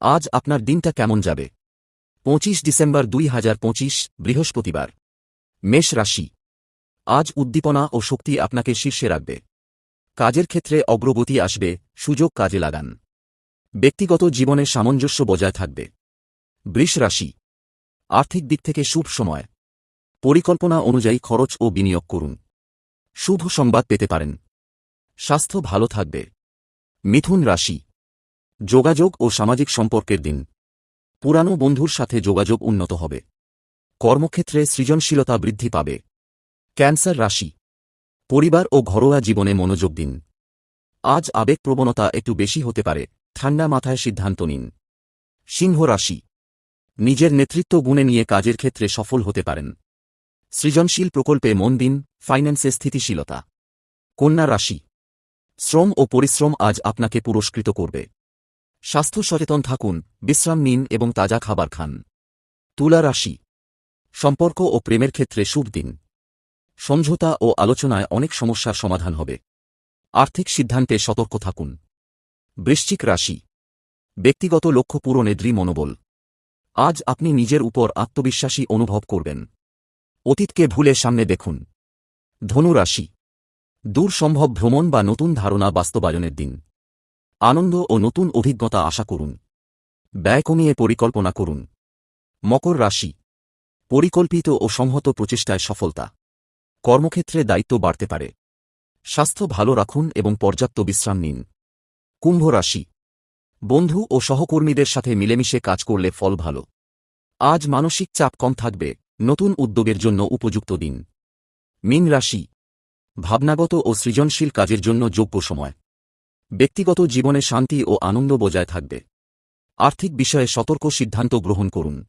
আজ আপনার দিনটা কেমন যাবে? 25 ডিসেম্বর 2025 বৃহস্পতিবার। মেষ রাশি। আজ উদ্দীপনা ও শক্তি আপনাকে শীর্ষে রাখবে। কাজের ক্ষেত্রে অগ্রগতি আসবে, সুযোগ কাজে লাগান। ব্যক্তিগত জীবনে সামঞ্জস্য বজায় থাকবে। বৃষ রাশি। আর্থিক দিক থেকে শুভ সময়। পরিকল্পনা অনুযায়ী খরচ ও বিনিয়োগ করুন। শুভ সংবাদ পেতে পারেন। স্বাস্থ্য ভালো থাকবে। মিথুন রাশি। যোগাযোগ ও সামাজিক সম্পর্কের দিন। পুরানো বন্ধুর সাথে যোগাযোগ উন্নত হবে। কর্মক্ষেত্রে সৃজনশীলতা বৃদ্ধি পাবে। ক্যান্সার রাশি। পরিবার ও ঘরোয়া জীবনে মনোযোগ দিন। আজ আবেগপ্রবণতা একটু বেশি হতে পারে, ঠান্ডা মাথায় সিদ্ধান্ত নিন। সিংহ রাশি। নিজের নেতৃত্ব গুণে নিয়ে কাজের ক্ষেত্রে সফল হতে পারেন। সৃজনশীল প্রকল্পে মন দিন, ফাইন্যান্সে স্থিতিশীলতা। কন্যা রাশি। শ্রম ও পরিশ্রম আজ আপনাকে পুরস্কৃত করবে। স্বাস্থ্য সচেতন থাকুন, বিশ্রাম নিন এবং তাজা খাবার খান। তুলা রাশি। সম্পর্ক ও প্রেমের ক্ষেত্রে শুভ দিন। সমঝোতা ও আলোচনায় অনেক সমস্যার সমাধান হবে। আর্থিক সিদ্ধান্তে সতর্ক থাকুন। বৃশ্চিক রাশি। ব্যক্তিগত লক্ষ্য পূরণে দৃঢ় মনোবল। আজ আপনি নিজের উপর আত্মবিশ্বাসী অনুভব করবেন। অতীতকে ভুলে সামনে দেখুন। ধনু রাশি। দূর সম্ভব ভ্রমণ বা নতুন ধারণা বাস্তবায়নের দিন। আনন্দ ও নতুন অভিজ্ঞতা আশা করুন। ব্যয় কমিয়ে পরিকল্পনা করুন। মকর রাশি। পরিকল্পিত ও সংহত প্রচেষ্টায় সফলতা। কর্মক্ষেত্রে দায়িত্ব বাড়তে পারে। স্বাস্থ্য ভালো রাখুন এবং পর্যাপ্ত বিশ্রাম নিন। কুম্ভ রাশি। বন্ধু ও সহকর্মীদের সাথে মিলেমিশে কাজ করলে ফল ভালো। আজ মানসিক চাপ কম থাকবে, নতুন উদ্যোগের জন্য উপযুক্ত দিন। মীন রাশি। ভাবনাগত ও সৃজনশীল কাজের জন্য যোগ্য সময়। ব্যক্তিগত জীবনে শান্তি ও আনন্দ বজায় থাকবে। আর্থিক বিষয়ে সতর্ক সিদ্ধান্ত গ্রহণ করুন।